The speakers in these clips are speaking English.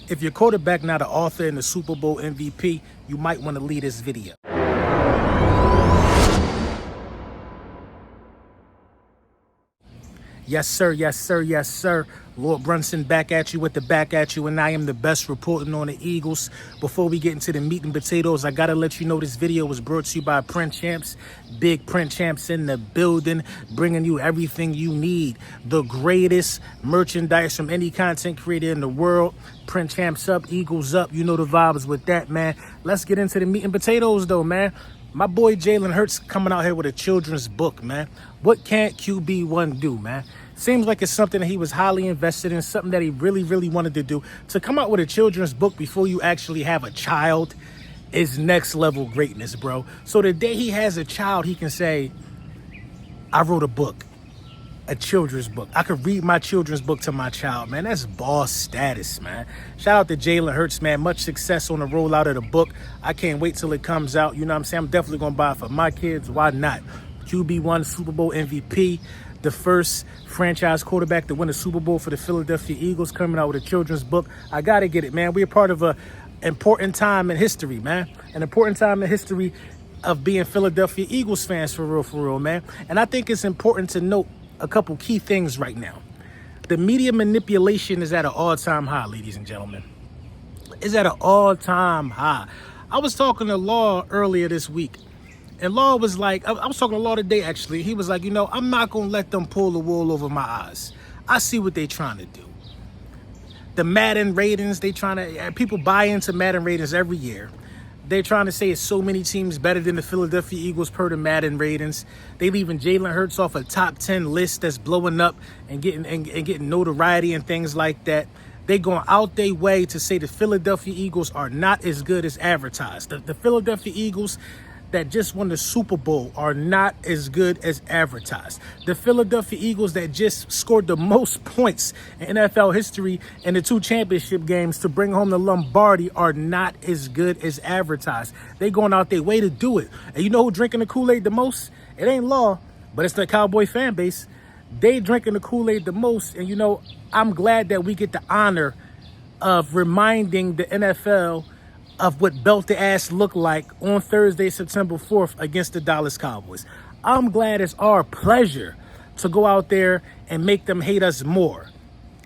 If your quarterback not the author and the Super Bowl MVP, you might want to leave this video. Yes, sir. Yes, sir. Yes, sir. Lord Brunson back at you with the back at you, and I am the best reporting on the Eagles. Before we get into the meat and potatoes, I got to let you know this video was brought to you by Print Champs. Big Print Champs in the building, bringing you everything you need. The greatest merchandise from any content creator in the world. Print Champs up, Eagles up. You know the vibes with that, man. Let's get into the meat and potatoes, though, man. My boy Jalen Hurts coming out here with a children's book, man. What can't QB1 do, man? Seems like it's something that he was highly invested in, something that he really, really wanted to do. To come out with a children's book before you actually have a child is next level greatness, bro. So the day he has a child, he can say, I wrote a book, a children's book. I could read my children's book to my child, man. That's boss status, man. Shout out to Jalen Hurts, man. Much success on the rollout of the book. I can't wait till it comes out. You know what I'm saying? I'm definitely going to buy it for my kids. Why not? QB1 Super Bowl MVP, the first franchise quarterback to win a Super Bowl for the Philadelphia Eagles, coming out with a children's book. I got to get it, man. We're part of an important time in history, man. An important time in history of being Philadelphia Eagles fans, for real, man. And I think it's important to note a couple key things right now. The media manipulation is at an all-time high, ladies and gentlemen. It's at an all-time high. I was talking to Law earlier this week, and Law was like, I was talking to Law today, actually. He was like, you know, I'm not going to let them pull the wool over my eyes. I see what they're trying to do. The Madden Ratings, people buy into Madden Ratings every year. They're trying to say it's so many teams better than the Philadelphia Eagles per the Madden Ratings. They leaving Jalen Hurts off a top 10 list that's blowing up and getting notoriety and things like that. They going out their way to say the Philadelphia Eagles are not as good as advertised. The Philadelphia Eagles that just won the Super Bowl are not as good as advertised. The Philadelphia Eagles that just scored the most points in NFL history in the 2 championship games to bring home the Lombardi are not as good as advertised. They going out their way to do it. And you know who drinking the Kool-Aid the most? It ain't Law, but it's the Cowboy fan base. They drinking the Kool-Aid the most. And you know, I'm glad that we get the honor of reminding the NFL of what belt the ass looked like on Thursday, September 4th against the Dallas Cowboys. I'm glad it's our pleasure to go out there and make them hate us more.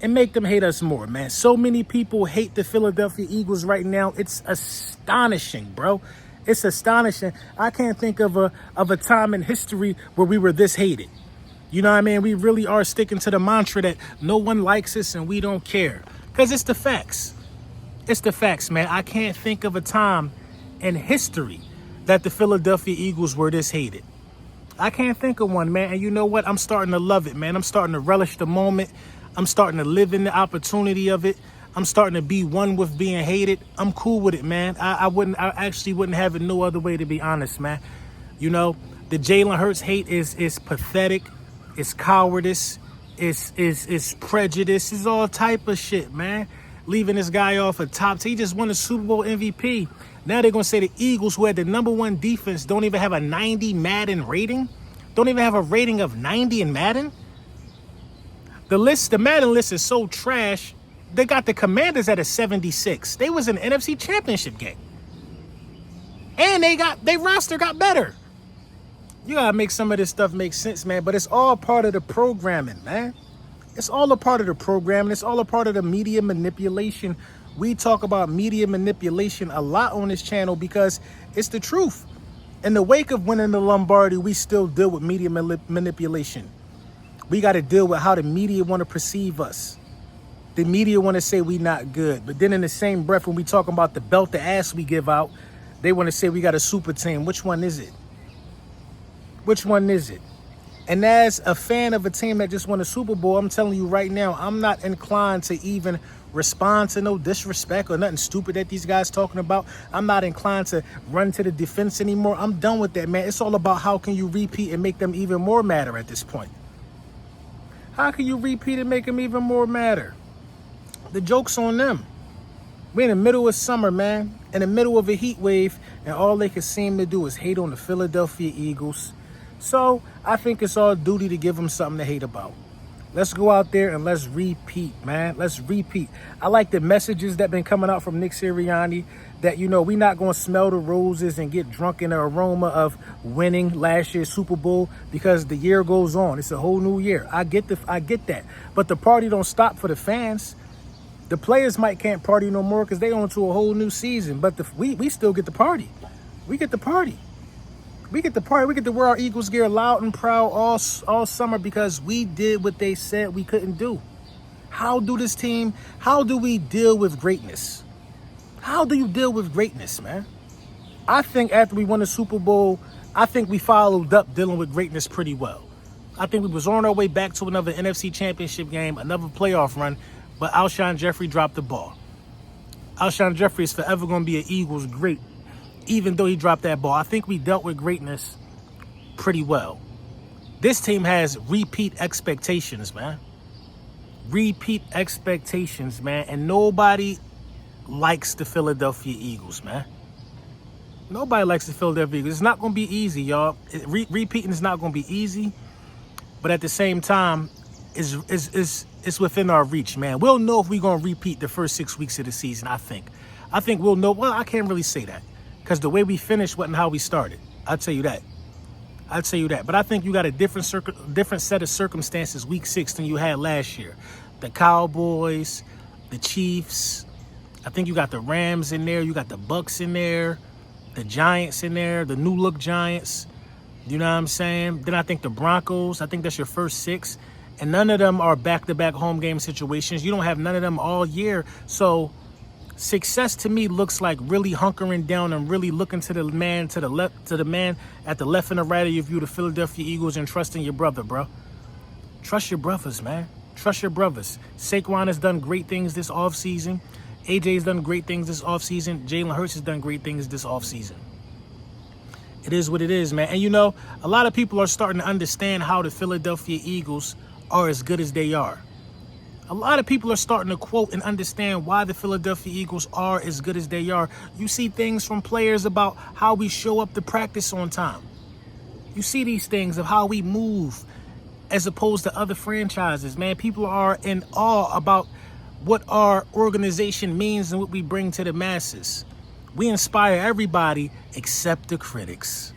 Man. So many people hate the Philadelphia Eagles right now. It's astonishing, bro. It's astonishing. I can't think of a time in history where we were this hated. You know what I mean? We really are sticking to the mantra that no one likes us and we don't care. Because it's the facts. It's the facts, man. I can't think of a time in history that the Philadelphia Eagles were this hated. I can't think of one, man. And you know what? I'm starting to love it, man. I'm starting to relish the moment. I'm starting to live in the opportunity of it. I'm starting to be one with being hated. I'm cool with it, man. I actually wouldn't have it no other way, to be honest, man. You know, the Jalen Hurts hate is pathetic. It's cowardice. It's prejudice. It's all type of shit, man. Leaving this guy off a top 10. He just won the Super Bowl MVP. Now they're going to say the Eagles, who had the #1 defense, don't even have a 90 Madden rating. Don't even have a rating of 90 in Madden. The Madden list is so trash. They got the Commanders at a 76. They was in the NFC Championship game. And their roster got better. You got to make some of this stuff make sense, man. But it's all part of the programming, man. It's all a part of the program. It's all a part of the media manipulation. We talk about media manipulation a lot on this channel because it's the truth. In the wake of winning the Lombardi, we still deal with media manipulation. We got to deal with how the media want to perceive us. The media want to say we not good. But then in the same breath, when we talk about the belt, the ass we give out, they want to say we got a super team. Which one is it? Which one is it? And as a fan of a team that just won a Super Bowl, I'm telling you right now, I'm not inclined to even respond to no disrespect or nothing stupid that these guys talking about. I'm not inclined to run to the defense anymore. I'm done with that, man. It's all about how can you repeat and make them even more madder at this point. How can you repeat and make them even more madder? The joke's on them. We're in the middle of summer, man, in the middle of a heat wave, and all they can seem to do is hate on the Philadelphia Eagles. So I think it's our duty to give them something to hate about. Let's go out there and let's repeat, man. Let's repeat. I like the messages that been coming out from Nick Sirianni that, you know, we not going to smell the roses and get drunk in the aroma of winning last year's Super Bowl because the year goes on. It's a whole new year. I get that. But the party don't stop for the fans. The players can't party no more because they on to a whole new season. But we still get the party. We get the party. We get the party. We get to wear our Eagles gear loud and proud all summer because we did what they said we couldn't do. How do we deal with greatness? How do you deal with greatness, man? I think after we won the Super Bowl, I think we followed up dealing with greatness pretty well. I think we was on our way back to another NFC Championship game, another playoff run, but Alshon Jeffrey dropped the ball. Alshon Jeffrey is forever going to be an Eagles great, even though he dropped that ball. I think we dealt with greatness pretty well. This team has repeat expectations, man. Repeat expectations, man. And nobody likes the Philadelphia Eagles, man. Nobody likes the Philadelphia Eagles. It's not going to be easy, y'all. Repeating is not going to be easy. But at the same time, it's within our reach, man. We'll know if we're going to repeat the first 6 weeks of the season, I think. I think we'll know. Well, I can't really say that because the way we finished wasn't how we started. I'll tell you that. But I think you got a different set of circumstances week 6 than you had last year. The Cowboys, the Chiefs. I think you got the Rams in there. You got the Bucks in there. The Giants in there. The new look Giants. You know what I'm saying? Then I think the Broncos. I think that's your first 6. And none of them are back-to-back home game situations. You don't have none of them all year. So success to me looks like really hunkering down and really looking to the man to the left, to the man at the left and the right of your view, the Philadelphia Eagles, and trusting your brother, bro. Trust your brothers, man. Trust your brothers. Saquon has done great things this offseason. AJ's done great things this offseason. Jalen Hurts has done great things this offseason. It is what it is, man. And, you know, a lot of people are starting to understand how the Philadelphia Eagles are as good as they are. A lot of people are starting to quote and understand why the Philadelphia Eagles are as good as they are. You see things from players about how we show up to practice on time. You see these things of how we move as opposed to other franchises, man. People are in awe about what our organization means and what we bring to the masses. We inspire everybody except the critics.